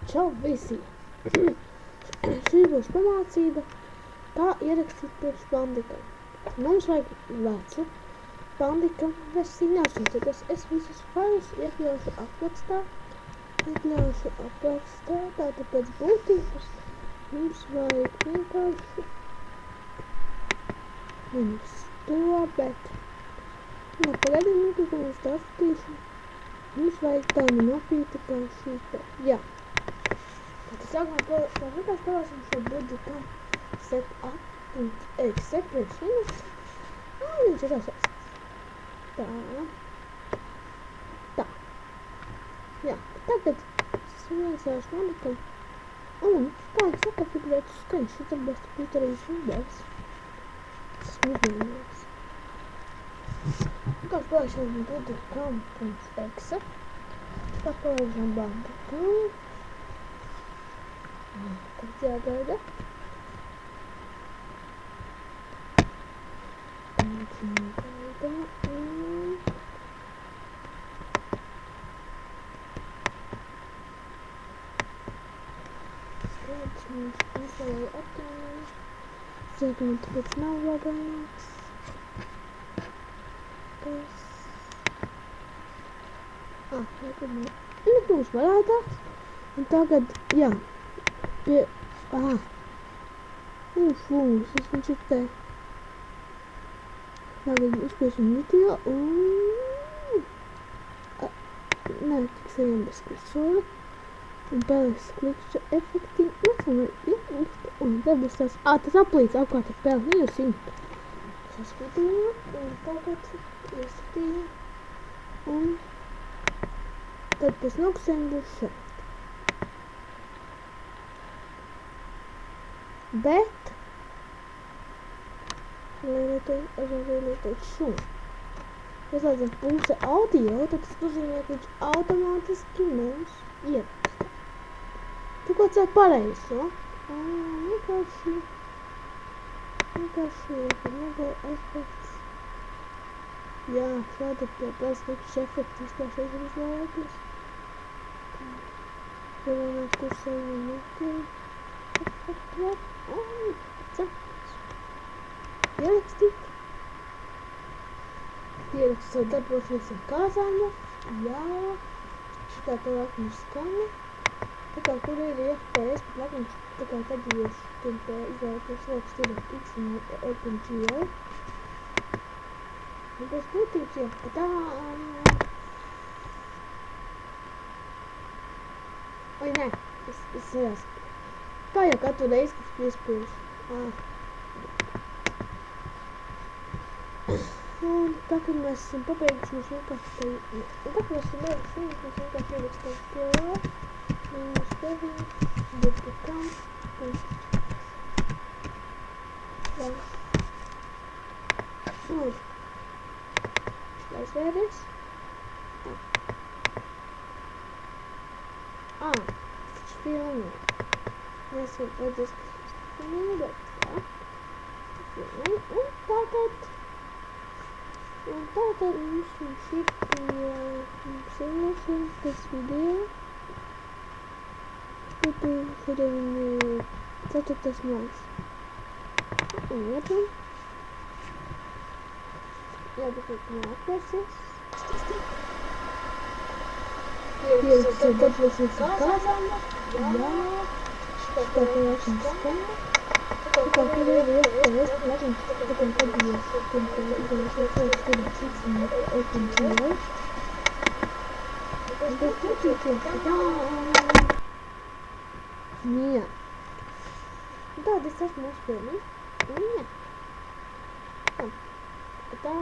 Čau visiem! Šī būs pamācība, kā ierakstīt pirms bandikam. Mums vajag vecu bandikam versiju neuztraucieties. Es visus failus iekļaušu aprakstā. Tātad pēc būtības mums vajag vienkārši nevis to, bet pagaidām mirkli, ko mēs tā skatīšu. Mums vajag tādu mapīti kā šī te. Jā. Tātad sākumā vienkārši palāsim šo budžetam setup.exe priekš Linux. Viņš ir sasaucās. Tā. Jā. Tagad svēsāšu bandikam. Un kā es sakonfigurētu skaņu, šī tad būs tik arī šūdēs. Esmu izmēģinājis. Vienkārši palaišam budžetam.exe. Tā palaižam bandikam. Tad jāgaida. Skaidrs mums instalēja atjaunojums. Sākumā tāpēc nav vajadzīgs. Tas. Nekad mums varētās. Un tagad, jā. Viņš ir te. Tagad uzspiesim video un... Netiks ejam bez kursora. Un pēlēs klikšķa efekti. Un tad būs tas... Tas aplīts apkārt ar pēli. Nu jūs viņu. Saskatījām. Un tagad iestatījām. Un... Tad pēc nokusēm būs šeit. Bet, lietoju šo. Ieslēdzam puse audio, tad tas nozīmē, ka viņš automātiski mums ieraksta. Tikko cēl pareizi, jo? Vienkārši aspekts. Jā, šādi pie pēclikšķi efekti vispār šeit ir izvēlēties. Pievienot kursēju nekļauj. Ierakstīt. Ierakstīt darbosies ar kāzāņu. Jā. Šitā tālāk mums skaņa. Tā kā kur ir FPS, bet laikam tā kā tad jūs izvēlēties studēt X un OpenGL. Un pēc būtības, jā, tā... Oi, nē, es jāsaka. Kā jau katru reizi, kad piespiežu. Un tā, kad mēs esam pabeiguši, mēs vienkārši te... Un tā, kad mēs esam beiguši, mēs vienkārši ierakstām PLA, -9, budžetam, un... Aizvēries. Taču filmē. Mēs jau redzēs, ka tas tā. Un tātad mums ir pie simulēšanas tas video. Šodien ir 4. mājas. Un ietam. Jābūt neatvērsies. Ierakstīt darbosies ar kāzāņu. Jā. Tā pievērsams skaņa. Tā kā kur ir FPS, laikam, tā kā tad jūs izvēlēties studēt X un OpenGL. Un tas būtības, jā. Un tāda es esmu uzspēlējis. Un jā. Tā.